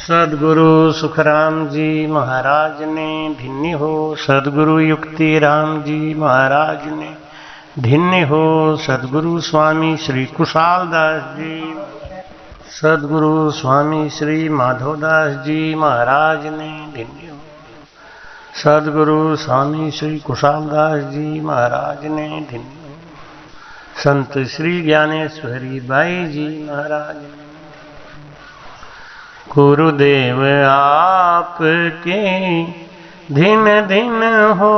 सदगुरु सुखराम जी महाराज ने धिन्य हो। सदगुरु युक्ति राम जी महाराज ने धिन्य हो। सदगुरु स्वामी श्री कुशालदास जी, सदगुरु स्वामी श्री माधवदास जी महाराज ने धिन्य हो। सदगुरु स्वामी श्री कुशालदास जी महाराज ने धिन्य हो। संत श्री ज्ञानेश्वरी बाई जी महाराज ने। गुरुदेव आपके धिन धिन हो,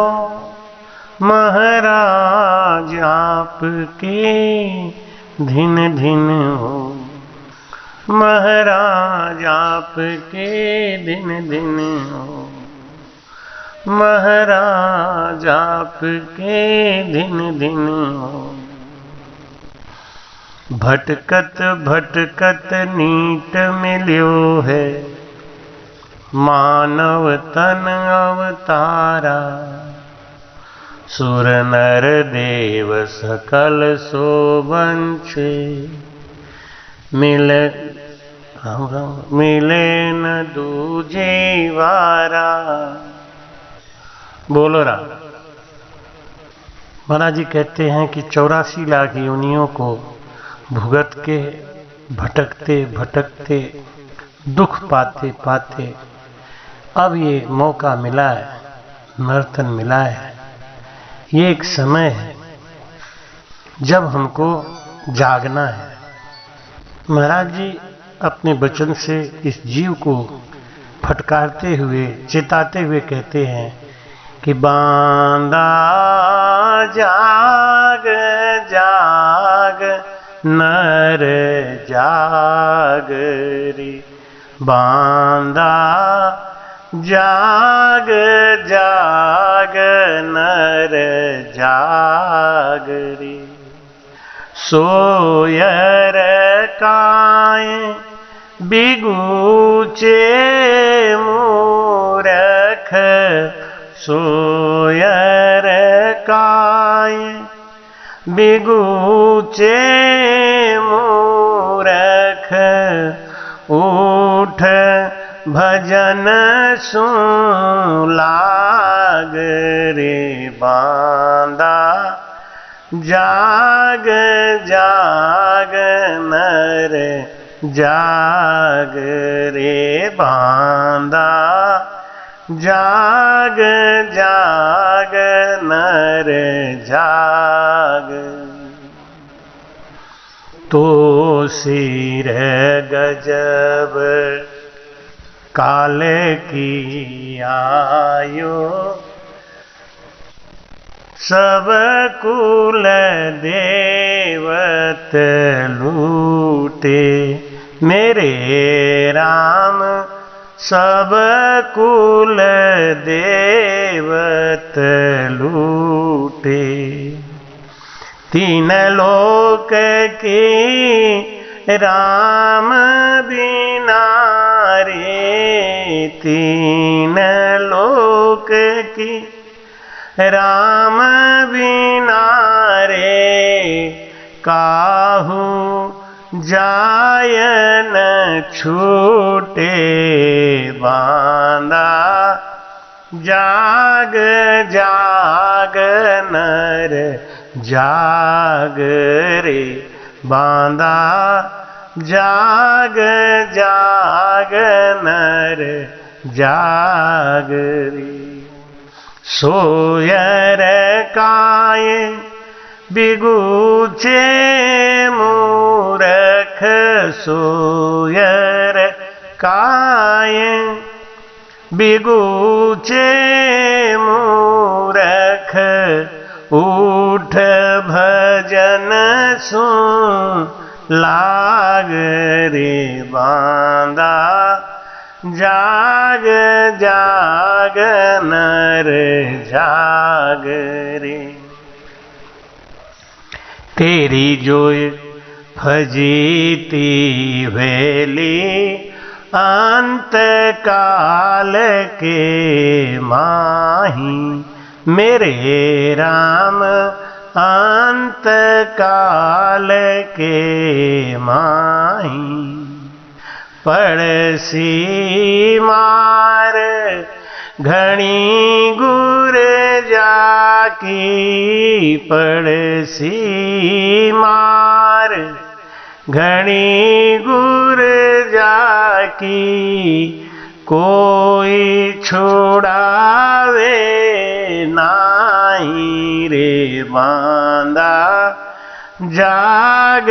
महाराज आपके धिन धिन हो, महाराज आपके धिन धिन हो, महाराज आपके धिन धिन हो। भटकत भटकत नीट मिल्यो है, मानव तन अवतारा, सुर नर देव सकल सोबंछे, मिले न दूजे वारा। बोलो राम। महाराज जी कहते हैं कि 84 लाख योनियों को भुगत के भटकते भटकते दुख पाते पाते अब ये मौका मिला है, नर्तन मिला है। ये एक समय है जब हमको जागना है। महाराज जी अपने वचन से इस जीव को फटकारते हुए चेताते हुए कहते हैं कि बांदा जाग जाग नर जाग रे, बांदा जाग जाग नर जाग रे, सोयर काय बिगूचे मूरख, सोयर काय बिगूचे मूरख, उठ भजन सुन लाग रे, बांदा जाग जाग नर जाग रे, बांदा जाग जाग नर जाग। तो सिर गजब काल की आयो, सब कुल देवत लूटे, मेरे राम सब कुल देवत लूटे। तीन लोक की राम बिना रे, तीन लोक की राम बिना रे, काहू जायन छूटे, बांदा जाग जाग नर जाग रे, बांदा जाग जाग नर जाग रे, सोयर काय बिगूचे मूरख, सोयर काय बिगूचे मूरख, उठ भजन सुन लाग रे, बांदा जाग जाग नर जाग रे। तेरी जोय फजीती वेली अंत काल के माही, मेरे राम अंत काल के माही, पड़सी मार घणी गुर जाकी, पड़सी मार घणी गुर जाकी, कोई छोड़ावे नाही रे बांदा, जाग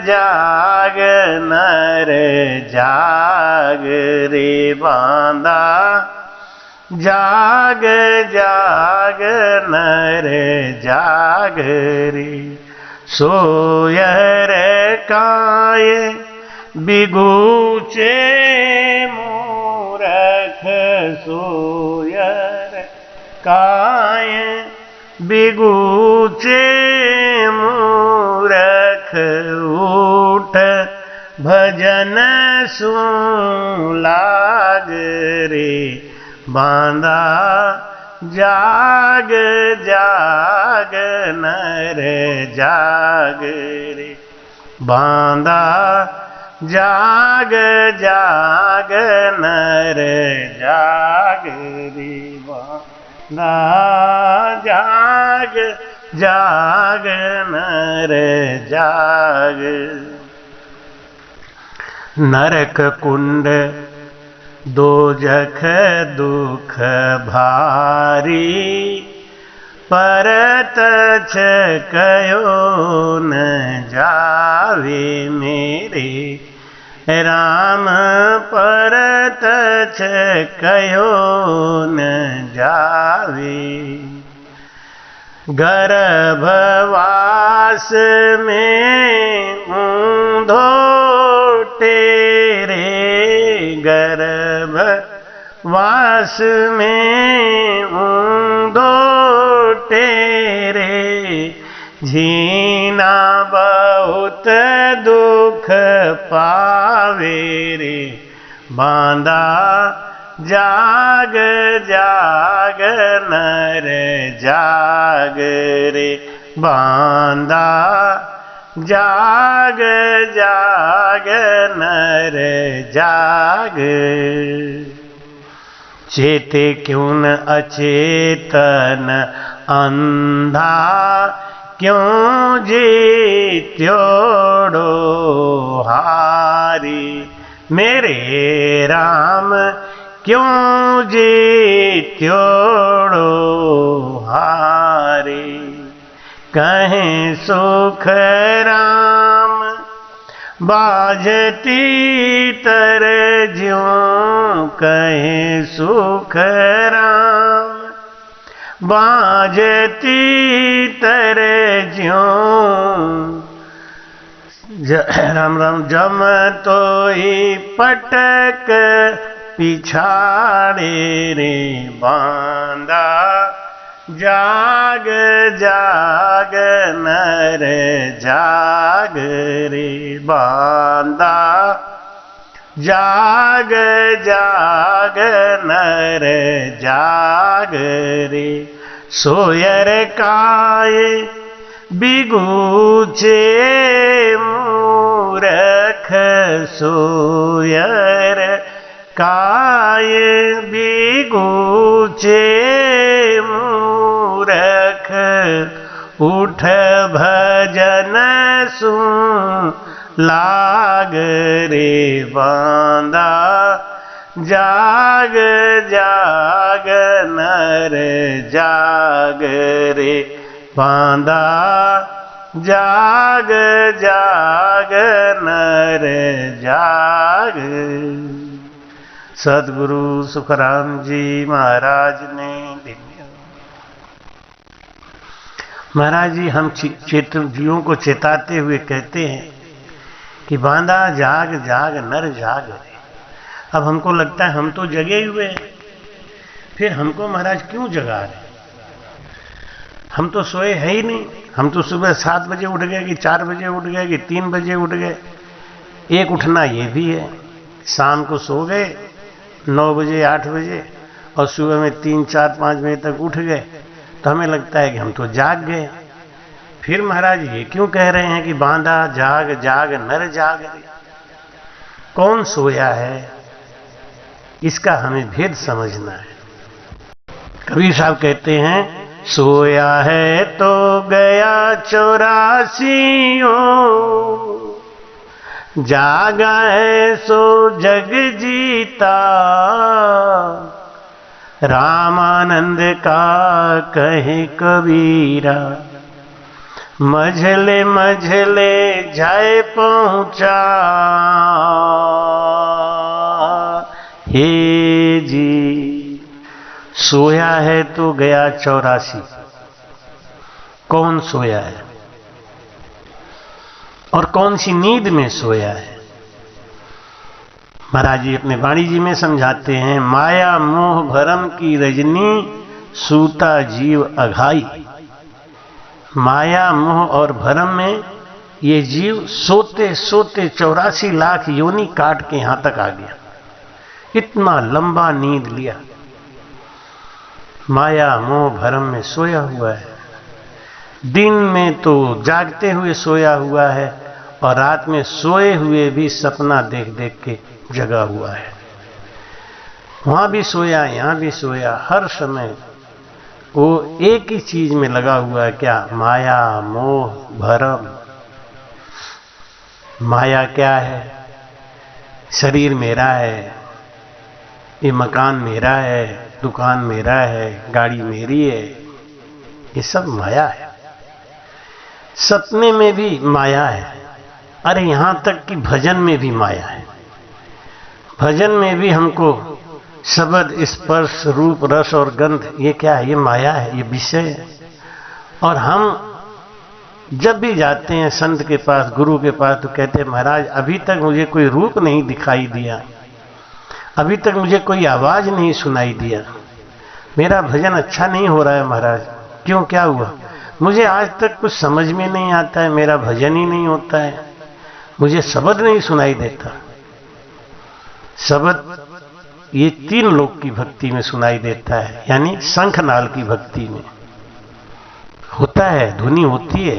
जाग नर जाग रे बांदा, जाग जाग नर जाग रे। सोयर काय बिगूचे मूरख, सोयर काय बिगूचे मूरख, उठ भजन सुन लाग रे बांदा, जाग जाग नर जाग रे बांदा, जाग जाग नर जाग रे बांदा, जाग जाग नर जाग। नरक कुंड दोजख दुख भारी, परत कयो न जावे मेरे राम, परत कयो न जावे। गर्भवास में ऊंधो तेरे, गर्भवास में ऊंधो तेरे, झीना बहुत दुख पावे रे बांदा, जाग जाग नर जाग रे बांदा, जाग जाग नर जाग। चेते क्यों न अचेतन अंधा, क्यों जीत्योड़ो हारी, मेरे राम क्यों जीत्योड़ो हारी। कहें सुख राम बाजती तर ज्यों, कहें सुख राम बाजती तर ज्यों, राम राम जम तो ही पटक पिछाड़े रे बांदा, जाग जाग नर जाग रे बांदा, जाग जाग नर जाग रे। सोयर काय बिगूचे मूरख, सोयर काय बिगूचे मूरख, उठ भजन सुन लाग रे बांदा, जाग जाग नर जाग रे बांदा, जाग जाग नर जाग। सद्गुरु सुखराम जी महाराज ने महाराज जी हम जीवों को चेताते हुए कहते हैं कि बांदा जाग जाग नर जाग रे। अब हमको लगता है हम तो जगे हुए हैं, फिर हमको महाराज क्यों जगा रहे? हम तो सोए है ही नहीं। हम तो सुबह 7 बजे उठ गए कि 4 बजे उठ गए कि 3 बजे उठ गए। एक उठना ये भी है, शाम को सो गए 9 बजे 8 बजे और सुबह में 3 4 5 बजे तक उठ गए, तो हमें लगता है कि हम तो जाग गए। फिर महाराज ये क्यों कह रहे हैं कि बांदा जाग जाग नर जाग रे? कौन सोया है, इसका हमें भेद समझना है। कबीर साहब कहते हैं, सोया है तो गया 84, जागा है सो जग जीता, रामानंद का कहे कबीरा, मझले मझले जाए पहुंचा, हे जी। सोया है तो गया 84। कौन सोया है और कौन सी नींद में सोया है? महाराज जी अपने वाणी जी में समझाते हैं, माया मोह भरम की रजनी, सूता जीव अघाई। माया मोह और भरम में ये जीव सोते सोते 84 लाख योनि काट के यहां तक आ गया। इतना लंबा नींद लिया, माया मोह भरम में सोया हुआ है। दिन में तो जागते हुए सोया हुआ है और रात में सोए हुए भी सपना देख देख के जगा हुआ है। वहां भी सोया, यहां भी सोया, हर समय वो एक ही चीज में लगा हुआ है। क्या? माया मोह भरम। माया क्या है? शरीर मेरा है, ये मकान मेरा है, दुकान मेरा है, गाड़ी मेरी है, ये सब माया है। सपने में भी माया है। अरे यहां तक कि भजन में भी माया है। भजन में भी हमको शब्द स्पर्श रूप रस और गंध, ये क्या है? ये माया है, ये विषय है। और हम जब भी जाते हैं संत के पास, गुरु के पास, तो कहते हैं, महाराज अभी तक मुझे कोई रूप नहीं दिखाई दिया, अभी तक मुझे कोई आवाज नहीं सुनाई दिया, मेरा भजन अच्छा नहीं हो रहा है महाराज। क्यों, क्या हुआ? मुझे आज तक कुछ समझ में नहीं आता है, मेरा भजन ही नहीं होता है, मुझे शब्द नहीं सुनाई देता। शब्द ये 3 लोक की भक्ति में सुनाई देता है, यानी शंखनाल की भक्ति में होता है, ध्वनि होती है,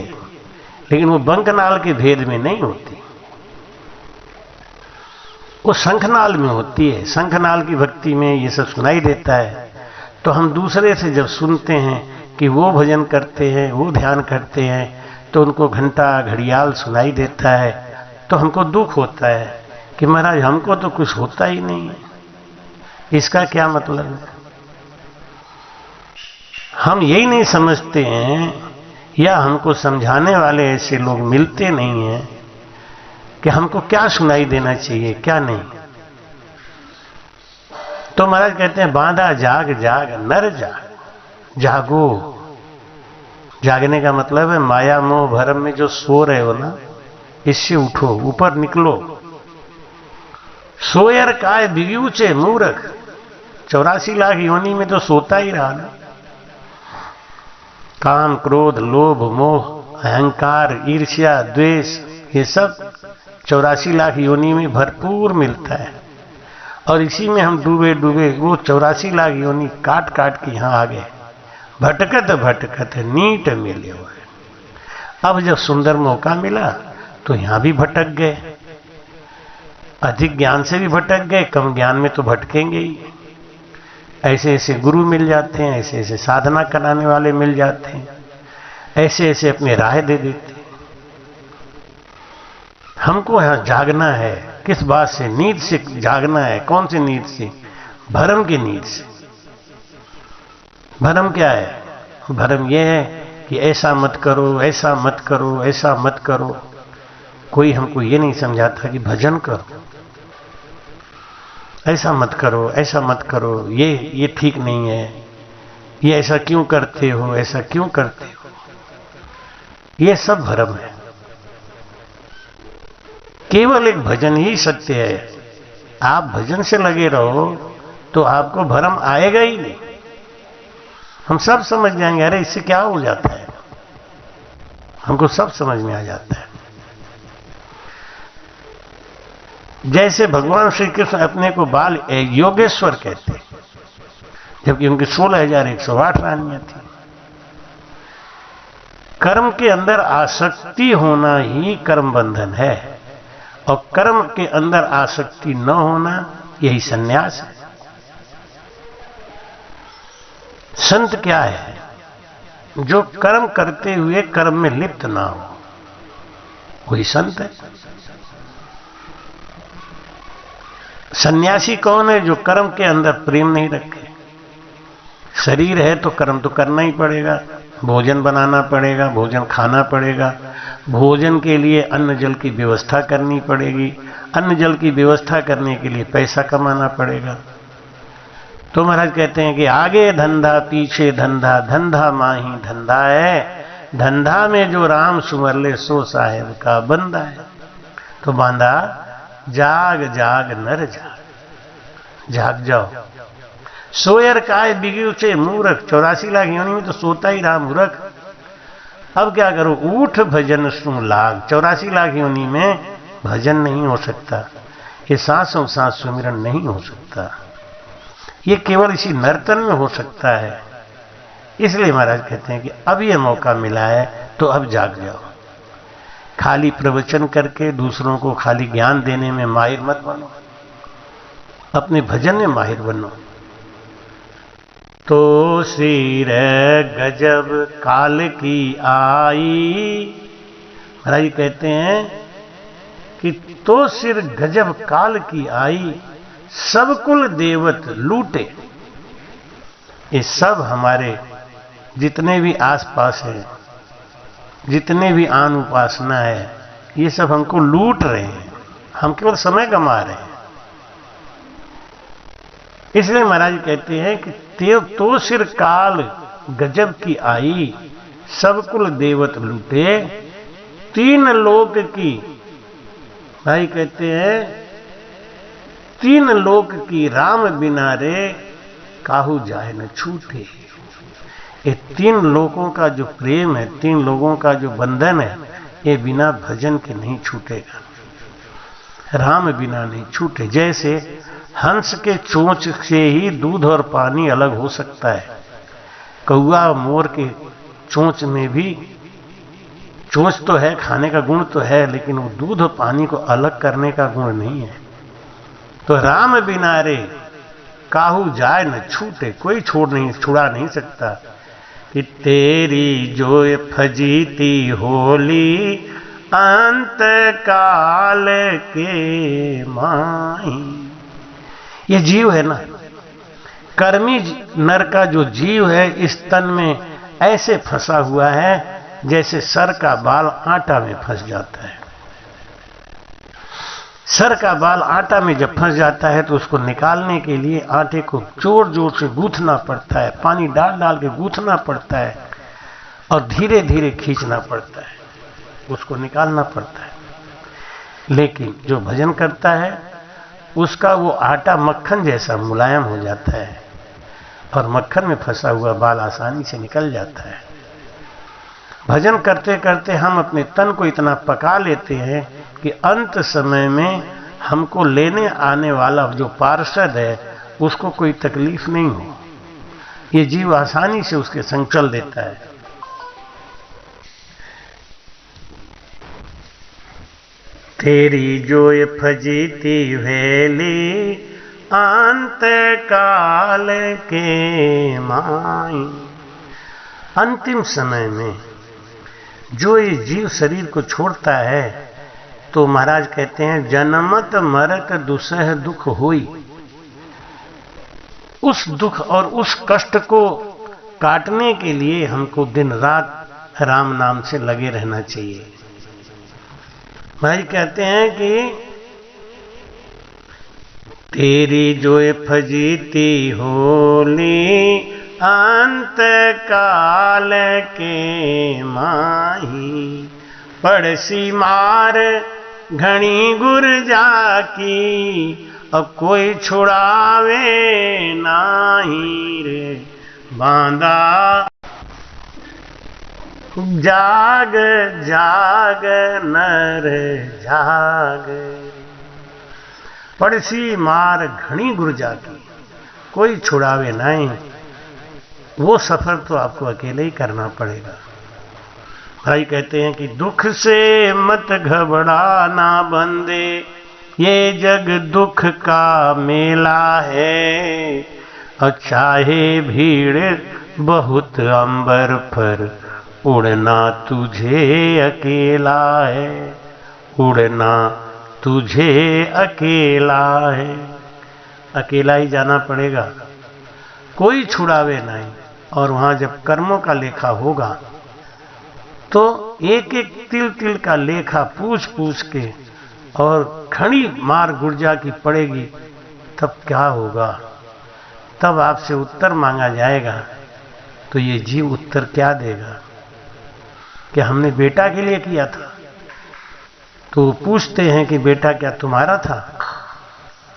लेकिन वो बंकनाल के भेद में नहीं होती, वो शंखनाल में होती है। शंखनाल की भक्ति में ये सब सुनाई देता है। तो हम दूसरे से जब सुनते हैं कि वो भजन करते हैं, वो ध्यान करते हैं, तो उनको घंटा घड़ियाल सुनाई देता है, तो हमको दुख होता है कि महाराज हमको तो कुछ होता ही नहीं है। इसका क्या मतलब है? हम यही नहीं समझते हैं, या हमको समझाने वाले ऐसे लोग मिलते नहीं हैं कि हमको क्या सुनाई देना चाहिए, क्या नहीं। तो महाराज कहते हैं, बांधा जाग जाग नर जाग, जागो। जागने का मतलब है माया मोह भरम में जो सो रहे हो ना, इससे उठो, ऊपर निकलो। सोयर काय बिगूचे मूर्ख, 84 लाख योनि में तो सोता ही रहा ना। काम क्रोध लोभ मोह अहंकार ईर्ष्या द्वेष, ये सब 84 लाख योनि में भरपूर मिलता है। और इसी में हम डूबे डूबे वो 84 लाख योनि काट काट के यहाँ आ गए। भटकत भटकत नीट मिले हुए। अब जब सुंदर मौका मिला तो यहाँ भी भटक गए। अधिक ज्ञान से भी भटक गए, कम ज्ञान में तो भटकेंगे ही। ऐसे ऐसे गुरु मिल जाते हैं, ऐसे ऐसे साधना कराने वाले मिल जाते हैं, ऐसे ऐसे अपने राह दे देते हैं। हमको यहाँ जागना है। किस बात से? नींद से जागना है। कौन सी नींद से? भरम की नींद से। भरम क्या है? भरम यह है कि ऐसा मत करो, ऐसा मत करो, ऐसा मत करो। कोई हमको ये नहीं समझाता कि भजन करो, ऐसा मत करो, ऐसा मत करो, ये ठीक नहीं है, ये ऐसा क्यों करते हो, ऐसा क्यों करते हो। ये सब भरम है। केवल एक भजन ही सत्य है। आप भजन से लगे रहो तो आपको भरम आएगा ही नहीं। हम सब समझ जाएंगे, अरे इससे क्या हो जाता है, हमको सब समझ में आ जाता है। जैसे भगवान श्री कृष्ण अपने को बाल योगेश्वर कहते, जबकि उनकी 16,108 रानियां थी। कर्म के अंदर आसक्ति होना ही कर्म बंधन है। और कर्म के अंदर आसक्ति न होना, यही सन्यास है। संत क्या है? जो कर्म करते हुए कर्म में लिप्त ना हो, वही संत है। सन्यासी कौन है? जो कर्म के अंदर प्रेम नहीं रखे। शरीर है तो कर्म तो करना ही पड़ेगा, भोजन बनाना पड़ेगा, भोजन खाना पड़ेगा, भोजन के लिए अन्न जल की व्यवस्था करनी पड़ेगी, अन्न जल की व्यवस्था करने के लिए पैसा कमाना पड़ेगा। तो महाराज कहते हैं कि आगे धंधा पीछे धंधा, धंधा माही धंधा है, धंधा में जो राम सुमर ले सो साहेब का बंदा है। तो बांधा जाग जाग नर जाग, जाग जाओ। सोयर काय बिगिल से मूर्ख, 84 लाख योनि में तो सोता ही रहा मूर्ख। अब क्या करो? उठ भजन सु लाग। 84 लाख योनि में भजन नहीं हो सकता, ये सांसों सांस सुमिरन नहीं हो सकता, ये केवल इसी नर्तन में हो सकता है। इसलिए महाराज कहते हैं कि अब ये मौका मिला है तो अब जाग जाओ। खाली प्रवचन करके दूसरों को खाली ज्ञान देने में माहिर मत बनो, अपने भजन में माहिर बनो। तो सिर गजब काल की आई, महाराज कहते हैं कि तो सिर गजब काल की आई, सब कुल देवत लूटे। ये सब हमारे जितने भी आसपास है, जितने भी आन उपासना है, ये सब हमको लूट रहे हैं, हम केवल समय गंवा रहे हैं। इसलिए महाराज कहते हैं कि तो सिर काल गजब की आई, सब कुल देवत लूटे, तीन लोक की, भाई कहते हैं तीन लोक की राम बिना रे काहू जाए न छूटे। ये तीन लोगों का जो प्रेम है, तीन लोगों का जो बंधन है, ये बिना भजन के नहीं छूटेगा, राम बिना नहीं छूटे। जैसे हंस के चोंच से ही दूध और पानी अलग हो सकता है, कौआ मोर के चोंच में भी चोंच तो है, खाने का गुण तो है, लेकिन वो दूध और पानी को अलग करने का गुण नहीं है। तो राम बिना रे काहू जाए न छूटे, कोई छुड़ा नहीं सकता। कि तेरी जो फजीती होली अंत काल के माही। ये जीव है ना, कर्मी नर का जो जीव है इस तन में ऐसे फंसा हुआ है जैसे सर का बाल आटा में फंस जाता है। सर का बाल आटा में जब फंस जाता है तो उसको निकालने के लिए आटे को जोर जोर से गूंथना पड़ता है, पानी डाल डाल के गूंथना पड़ता है और धीरे धीरे खींचना पड़ता है, उसको निकालना पड़ता है। लेकिन जो भजन करता है उसका वो आटा मक्खन जैसा मुलायम हो जाता है और मक्खन में फंसा हुआ बाल आसानी से निकल जाता है। भजन करते करते हम अपने तन को इतना पका लेते हैं कि अंत समय में हमको लेने आने वाला जो पार्षद है उसको कोई तकलीफ नहीं हो, ये जीव आसानी से उसके संग चल देता है। तेरी जोय फजीती वेली अंत काल के माई। अंतिम समय में जो ये जीव शरीर को छोड़ता है तो महाराज कहते हैं जन्मत मरक दुसह दुख हुई। उस दुख और उस कष्ट को काटने के लिए हमको दिन रात राम नाम से लगे रहना चाहिए। महाराज कहते हैं कि तेरी जो फजीती होली अंत काल के माही, पड़सी मार घनी गुर जाकी, अब कोई छुड़ावे नाही रे बांदा। जाग जाग नर जाग, पड़सी मार घनी गुर जाकी, कोई छुड़ावे नहीं। वो सफर तो आपको अकेले ही करना पड़ेगा। भाई कहते हैं कि दुख से मत घबराना बंदे, ये जग दुख का मेला है। और चाहे भीड़ बहुत अंबर पर, उड़ना तुझे अकेला है, उड़ना तुझे अकेला है। अकेला ही जाना पड़ेगा, कोई छुड़ावे नहीं। और वहां जब कर्मों का लेखा होगा तो एक एक तिल तिल का लेखा पूछ पूछ के और खड़ी मार गुर्जा की पड़ेगी, तब क्या होगा? तब आपसे उत्तर मांगा जाएगा। तो ये जीव उत्तर क्या देगा कि हमने बेटा के लिए किया था? तो वो पूछते हैं कि बेटा क्या तुम्हारा था?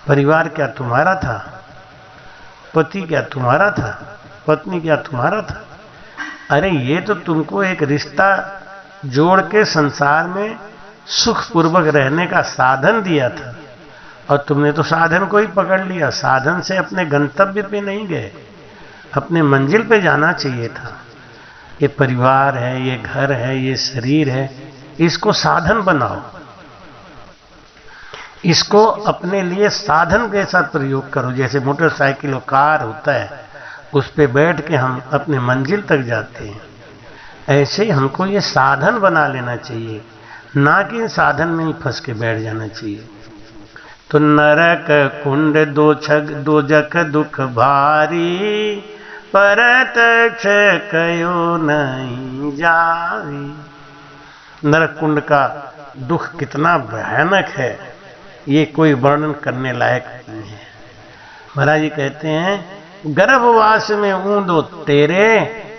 परिवार क्या तुम्हारा था? पति क्या तुम्हारा था? पत्नी क्या तुम्हारा था? अरे ये तो तुमको एक रिश्ता जोड़ के संसार में सुखपूर्वक रहने का साधन दिया था, और तुमने तो साधन को ही पकड़ लिया। साधन से अपने गंतव्य पे नहीं गए, अपने मंजिल पे जाना चाहिए था। ये परिवार है, ये घर है, ये शरीर है, इसको साधन बनाओ, इसको अपने लिए साधन के साथ प्रयोग करो। जैसे मोटरसाइकिल और कार होता है, उस पे बैठ के हम अपने मंजिल तक जाते हैं, ऐसे ही हमको ये साधन बना लेना चाहिए, ना कि इन साधन में ही फंस के बैठ जाना चाहिए। तो नरक कुंड दो जख दुख भारी, परतक्ष कयो नहीं जावी। नरक कुंड का दुख कितना भयानक है, ये कोई वर्णन करने लायक नहीं है। महाराज जी कहते हैं, गर्भवास में ऊंदो तेरे,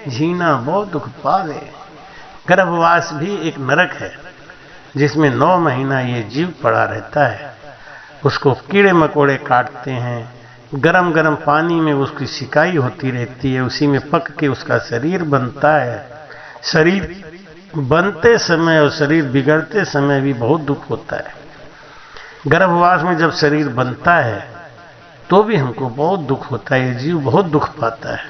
झीना बहुत दुख पावे। गर्भवास भी एक नरक है, जिसमें 9 महीना ये जीव पड़ा रहता है। उसको कीड़े मकोड़े काटते हैं, गरम गरम पानी में उसकी सिकाई होती रहती है, उसी में पक के उसका शरीर बनता है। शरीर बनते समय और शरीर बिगड़ते समय भी बहुत दुख होता है। गर्भवास में जब शरीर बनता है तो भी हमको बहुत दुख होता है, ये जीव बहुत दुख पाता है।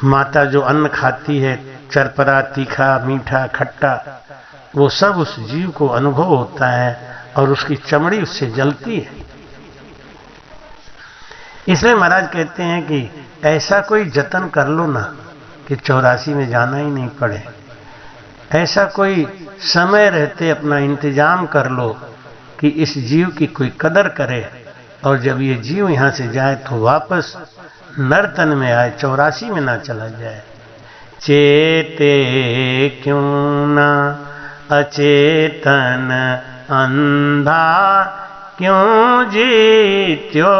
माता जो अन्न खाती है, चरपरा, तीखा, मीठा, खट्टा, वो सब उस जीव को अनुभव होता है और उसकी चमड़ी उससे जलती है। इसलिए महाराज कहते हैं कि ऐसा कोई जतन कर लो ना कि 84 में जाना ही नहीं पड़े। ऐसा कोई समय रहते अपना इंतजाम कर लो कि इस जीव की कोई कदर करे, और जब ये जीव यहाँ से जाए तो वापस नर्तन में आए, 84 में ना चला जाए। चेते क्यों ना अचेतन अंधा, क्यों जीत्योड़ो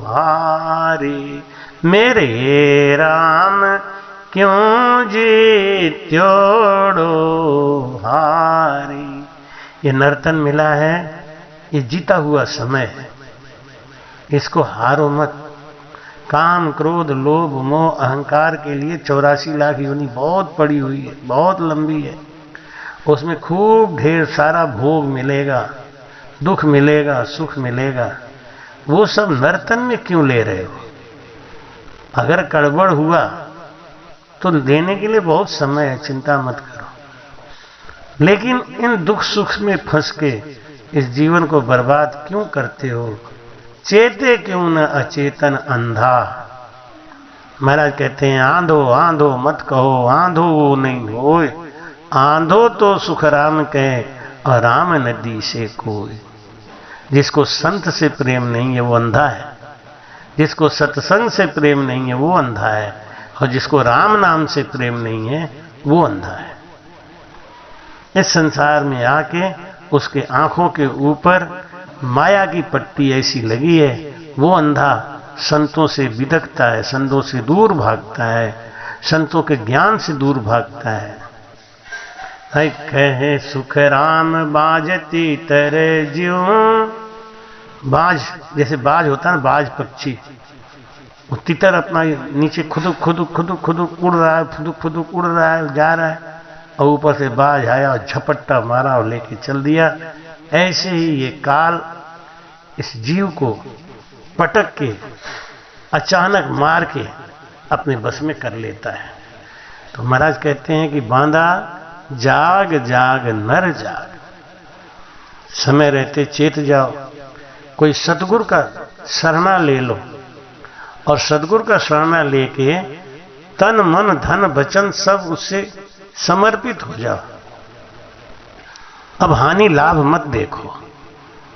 हारी। मेरे राम क्यों जीत्योड़ो हारी। ये नर्तन मिला है, ये जीता हुआ समय है, इसको हारो मत। काम, क्रोध, लोभ, मोह, अहंकार के लिए 84 लाख योनि बहुत पड़ी हुई है, बहुत लंबी है। उसमें खूब ढेर सारा भोग मिलेगा, दुख मिलेगा, सुख मिलेगा। वो सब नर्तन में क्यों ले रहे हो? अगर गड़बड़ हुआ तो लेने के लिए बहुत समय है, चिंता मत करो। लेकिन इन दुख सुख में फंस के इस जीवन को बर्बाद क्यों करते हो? चेते क्यों न अचेतन अंधा। महाराज कहते हैं, आंधो आंधो मत कहो, आंधो वो नहीं होए। आंधो तो सुख राम कहे, और राम नदी से कोई। जिसको संत से प्रेम नहीं है वो अंधा है, जिसको सत्संग से प्रेम नहीं है वो अंधा है, और जिसको राम नाम से प्रेम नहीं है वो अंधा है। इस संसार में आके उसके आंखों के ऊपर माया की पट्टी ऐसी लगी है, वो अंधा संतों से बिदकता है, संतों से दूर भागता है, संतों के ज्ञान से दूर भागता है। कहे सुख राम बाजती तरह ज्यों। बाज, जैसे बाज होता है ना, बाज पक्षी, वो तितर अपना नीचे खुदुक खुदुक खुदुक खुदुक उड़ रहा है, खुदुक खुदुक उड़ रहा है, जा रहा है, और ऊपर से बाज आया और झपट्टा मारा और लेके चल दिया। ऐसे ही ये काल इस जीव को पटक के, अचानक मार के अपने बस में कर लेता है। तो महाराज कहते हैं कि बांधा जाग जाग नर जाग, समय रहते चेत जाओ, कोई सतगुरु का शरणा ले लो और सतगुरु का शरणा लेके तन मन धन वचन सब उससे समर्पित हो जाओ। अब हानि लाभ मत देखो,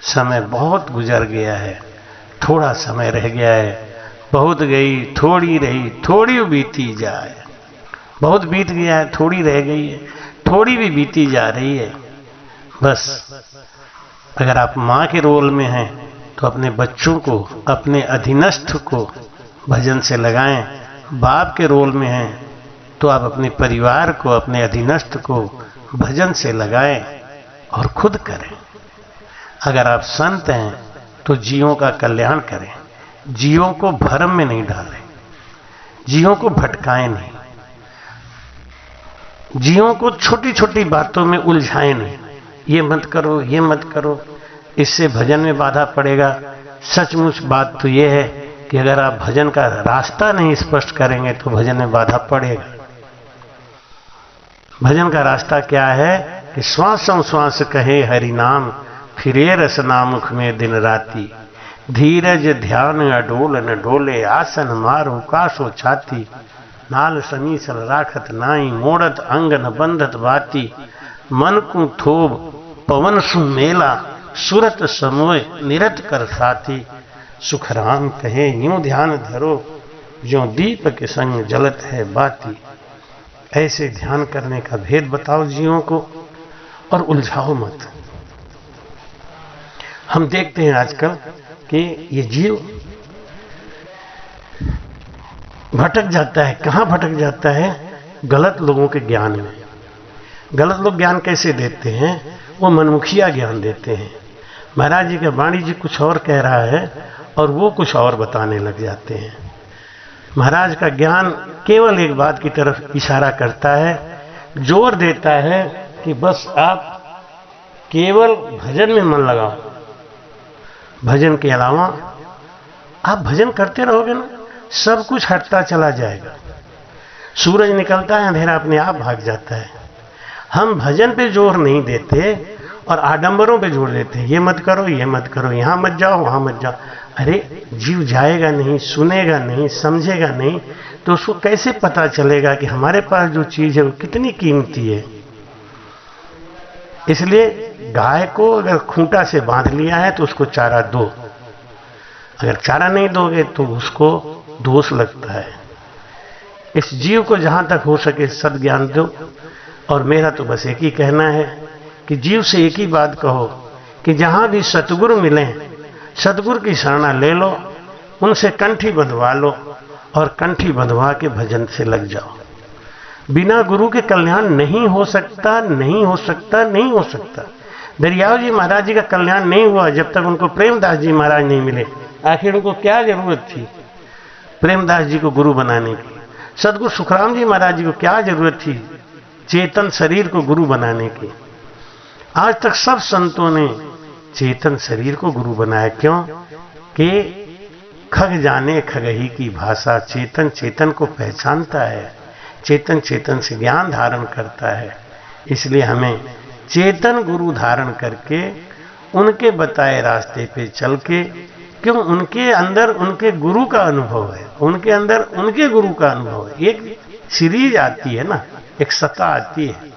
समय बहुत गुजर गया है, थोड़ा समय रह गया है, बहुत गई थोड़ी रही थोड़ी बीती जाए, बहुत बीत गया है थोड़ी रह गई है, थोड़ी भी बीती जा रही है। बस अगर आप माँ के रोल में हैं तो अपने बच्चों को, अपने अधीनस्थ को भजन से लगाएं। बाप के रोल में हैं तो आप अपने परिवार को, अपने अधीनस्थ को भजन से लगाएं और खुद करें। अगर आप संत हैं तो जीवों का कल्याण करें, जीवों को भ्रम में नहीं डालें, जीवों को भटकाएं नहीं, जीवों को छोटी छोटी बातों में उलझाएं नहीं। ये मत करो, ये मत करो, इससे भजन में बाधा पड़ेगा। सचमुच बात तो ये है कि अगर आप भजन का रास्ता नहीं स्पष्ट करेंगे तो भजन में बाधा पड़ेगा। भजन का रास्ता क्या है कि श्वासों श्वास कहे हरि नाम, फिरे रसना मुख में दिन राती, धीरज ध्यान अडोल न डोले, आसन मारो काशो छाती, नाल समीसल राखत नाई, मोड़त अंग न बंधत बाती, मन को थोब पवन सु मेला, सुरत समोय निरत कर साथी, सुखराम कहे यूं ध्यान धरो, जो दीप के संग जलत है बाती। ऐसे ध्यान करने का भेद बताओ जीवों को और उलझाओ मत। हम देखते हैं आजकल कि ये जीव भटक जाता है। कहाँ भटक जाता है? गलत लोगों के ज्ञान में। गलत लोग ज्ञान कैसे देते हैं? वो मनमुखिया ज्ञान देते हैं। महाराज जी का वाणी जी कुछ और कह रहा है और वो कुछ और बताने लग जाते हैं। महाराज का ज्ञान केवल एक बात की तरफ इशारा करता है, जोर देता है कि बस आप केवल भजन में मन लगाओ। भजन के अलावा आप भजन करते रहोगे ना, सब कुछ हटता चला जाएगा। सूरज निकलता है, अंधेरा अपने आप भाग जाता है। हम भजन पे जोर नहीं देते और आडंबरों पे जोर देते हैं। ये मत करो, ये मत करो, यहाँ मत जाओ, वहाँ मत जाओ। अरे जीव जाएगा नहीं, सुनेगा नहीं, समझेगा नहीं, तो उसको कैसे पता चलेगा कि हमारे पास जो चीज़ है वो कितनी कीमती है। इसलिए गाय को अगर खूंटा से बांध लिया है तो उसको चारा दो। अगर चारा नहीं दोगे तो उसको दोष लगता है। इस जीव को जहाँ तक हो सके सद्ज्ञान दो। और मेरा तो बस एक ही कहना है कि जीव से एक ही बात कहो कि जहाँ भी सतगुरु मिलें, सतगुरु की शरणा ले लो, उनसे कंठी बंधवा लो और कंठी बंधवा के भजन से लग जाओ। बिना गुरु के कल्याण नहीं हो सकता, नहीं हो सकता, नहीं हो सकता। दरियाव जी महाराज जी का कल्याण नहीं हुआ जब तक उनको प्रेमदास जी महाराज नहीं मिले। आखिर उनको क्या जरूरत थी प्रेमदास जी को गुरु बनाने की? सदगुरु सुखराम जी महाराज जी को क्या जरूरत थी चेतन शरीर को गुरु बनाने की? आज तक सब संतों ने चेतन शरीर को गुरु बनाया। क्यों? कि खग जाने खगही की भाषा। चेतन चेतन को पहचानता है, चेतन चेतन से ज्ञान धारण करता है। इसलिए हमें चेतन गुरु धारण करके उनके बताए रास्ते पे चल के, क्यों? उनके अंदर उनके गुरु का अनुभव है, उनके अंदर उनके गुरु का अनुभव है। एक सीरीज आती है ना, एक सत्ता आती है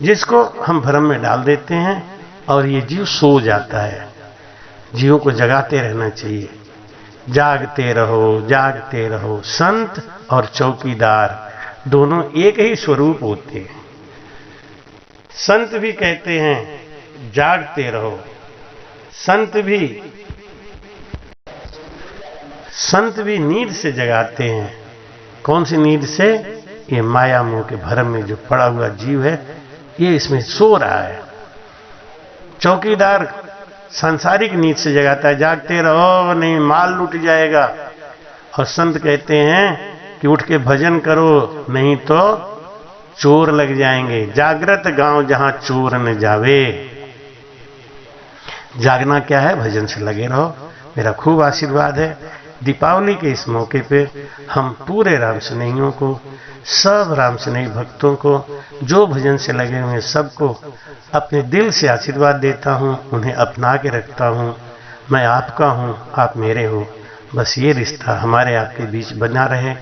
जिसको हम भ्रम में डाल देते हैं और ये जीव सो जाता है। जीवों को जगाते रहना चाहिए। जागते रहो, जागते रहो। संत और चौकीदार दोनों एक ही स्वरूप होते हैं। संत भी कहते हैं जागते रहो, संत भी नींद से जगाते हैं। कौन सी नींद से? ये माया मोह के भ्रम में जो पड़ा हुआ जीव है, ये इसमें सो रहा है। चौकीदार सांसारिक नींद से जगाता है, जागते रहो नहीं माल लूट जाएगा। और संत कहते हैं कि उठ के भजन करो नहीं तो चोर लग जाएंगे। जागृत गांव जहां चोर न जावे। जागना क्या है? भजन से लगे रहो। मेरा खूब आशीर्वाद है। दीपावली के इस मौके पे हम पूरे राम स्नेहियों को, सब राम स्नेही भक्तों को, जो भजन से लगे हुए सबको अपने दिल से आशीर्वाद देता हूँ, उन्हें अपना के रखता हूँ। मैं आपका हूँ, आप मेरे हो, बस ये रिश्ता हमारे आपके बीच बना रहे।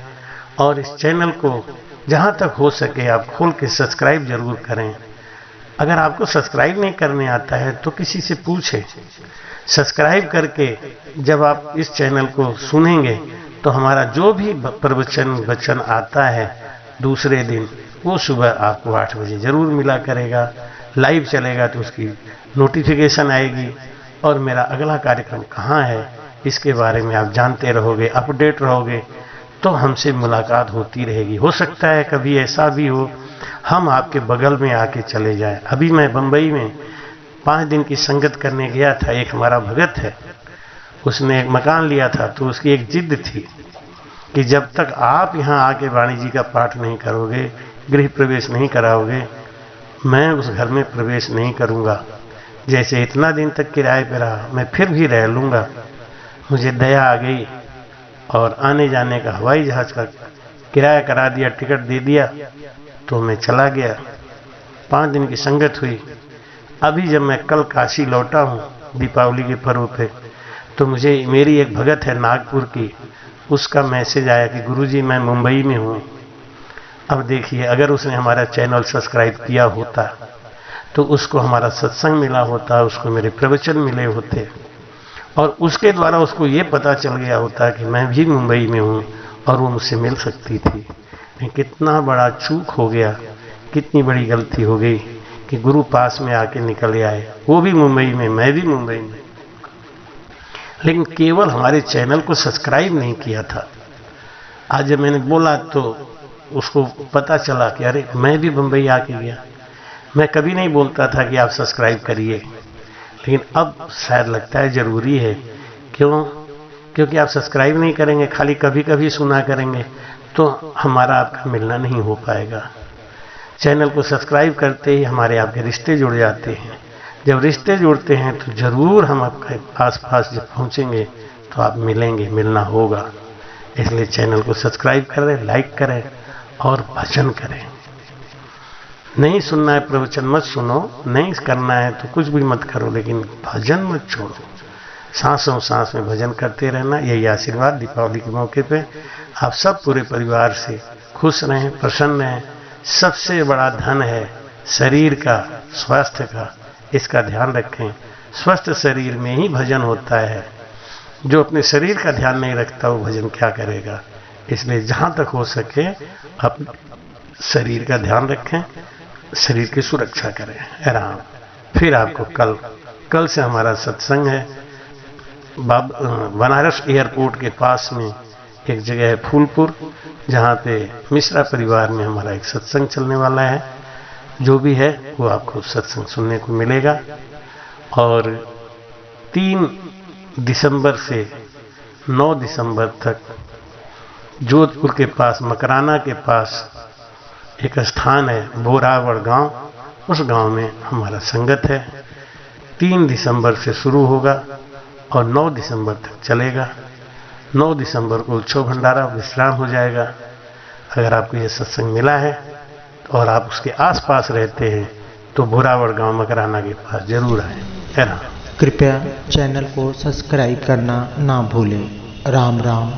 और इस चैनल को जहाँ तक हो सके आप खोल के सब्सक्राइब जरूर करें। अगर आपको सब्सक्राइब नहीं करने आता है तो किसी से पूछें। सब्सक्राइब करके जब आप इस चैनल को सुनेंगे तो हमारा जो भी प्रवचन वचन आता है दूसरे दिन, वो सुबह आपको 8 बजे जरूर मिला करेगा। लाइव चलेगा तो उसकी नोटिफिकेशन आएगी और मेरा अगला कार्यक्रम कहाँ है इसके बारे में आप जानते रहोगे, अपडेट रहोगे, तो हमसे मुलाकात होती रहेगी। हो सकता है कभी ऐसा भी हो हम आपके बगल में आके चले जाएं। अभी मैं बम्बई में 5 दिन की संगत करने गया था। एक हमारा भगत है, उसने एक मकान लिया था, तो उसकी एक जिद थी कि जब तक आप यहाँ आके वाणी जी का पाठ नहीं करोगे, गृह प्रवेश नहीं कराओगे, मैं उस घर में प्रवेश नहीं करूँगा। जैसे इतना दिन तक किराए पर रहा, मैं फिर भी रह लूँगा। मुझे दया आ गई और आने जाने का हवाई जहाज़ का किराया करा दिया, टिकट दे दिया, तो मैं चला गया। 5 दिन की संगत हुई। अभी जब मैं कल काशी लौटा हूँ दीपावली के पर्व पे, तो मुझे मेरी एक भगत है नागपुर की, उसका मैसेज आया कि गुरुजी मैं मुंबई में हूँ। अब देखिए, अगर उसने हमारा चैनल सब्सक्राइब किया होता तो उसको हमारा सत्संग मिला होता, उसको मेरे प्रवचन मिले होते और उसके द्वारा उसको ये पता चल गया होता कि मैं भी मुंबई में हूँ और वो मुझसे मिल सकती थी। कितना बड़ा चूक हो गया, कितनी बड़ी गलती हो गई कि गुरु पास में आके निकल आए, वो भी मुंबई में, मैं भी मुंबई में, लेकिन केवल हमारे चैनल को सब्सक्राइब नहीं किया था। आज जब मैंने बोला तो उसको पता चला कि अरे मैं भी मुंबई आके गया। मैं कभी नहीं बोलता था कि आप सब्सक्राइब करिए, लेकिन अब शायद लगता है ज़रूरी है। क्यों? क्योंकि आप सब्सक्राइब नहीं करेंगे, खाली कभी कभी सुना करेंगे, तो हमारा आपका मिलना नहीं हो पाएगा। चैनल को सब्सक्राइब करते ही हमारे आपके रिश्ते जुड़ जाते हैं। जब रिश्ते जुड़ते हैं तो ज़रूर हम आपके आस-पास जब पहुँचेंगे तो आप मिलेंगे, मिलना होगा। इसलिए चैनल को सब्सक्राइब करें, लाइक करें और भजन करें। नहीं सुनना है प्रवचन मत सुनो, नहीं करना है तो कुछ भी मत करो, लेकिन भजन मत छोड़ो। सांसों सांस में भजन करते रहना, यही आशीर्वाद दीपावली के मौके पे आप सब पूरे परिवार से खुश रहें, प्रसन्न रहें। सबसे बड़ा धन है शरीर का, स्वास्थ्य का, इसका ध्यान रखें। स्वस्थ शरीर में ही भजन होता है। जो अपने शरीर का ध्यान नहीं रखता वो भजन क्या करेगा। इसलिए जहाँ तक हो सके अपने शरीर का ध्यान रखें, शरीर की सुरक्षा करें। आराम। फिर आपको कल से हमारा सत्संग है बनारस एयरपोर्ट के पास में एक जगह है फूलपुर, जहाँ पे मिश्रा परिवार में हमारा एक सत्संग चलने वाला है। जो भी है वो आपको सत्संग सुनने को मिलेगा। और 3 दिसंबर से 9 दिसंबर तक जोधपुर के पास, मकराना के पास एक स्थान है बोरावड़ गांव, उस गांव में हमारा संगत है। 3 दिसंबर से शुरू होगा और 9 दिसंबर तक चलेगा। 9 दिसंबर को उत्सव भंडारा विश्राम हो जाएगा। अगर आपको ये सत्संग मिला है और आप उसके आसपास रहते हैं तो बोरावड़ गांव मकराना के पास जरूर आएं। कृपया चैनल को सब्सक्राइब करना ना भूलें। राम राम।